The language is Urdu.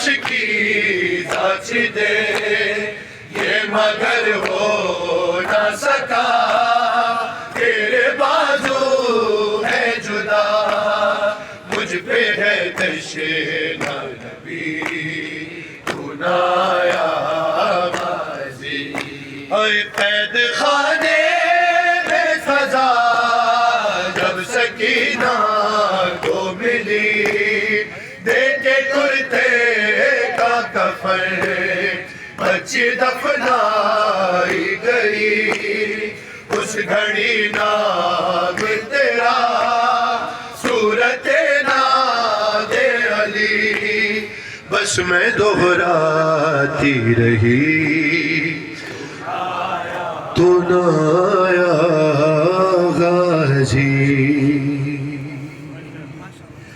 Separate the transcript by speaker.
Speaker 1: عرش کی ذات دے یہ مگر ہو نہ سکا تیرے بازو ہے جدا مجھ پہ ہے تشنہ نبی تو نہ آیا غازی اے قید خانے میں سزا جب سکینہ کو ملی دے کے کرتے کا کفن بچی دفنائی گئی اس گھڑی نام تیرا صورت ناد علی بس میں دہراتی رہی تو نہ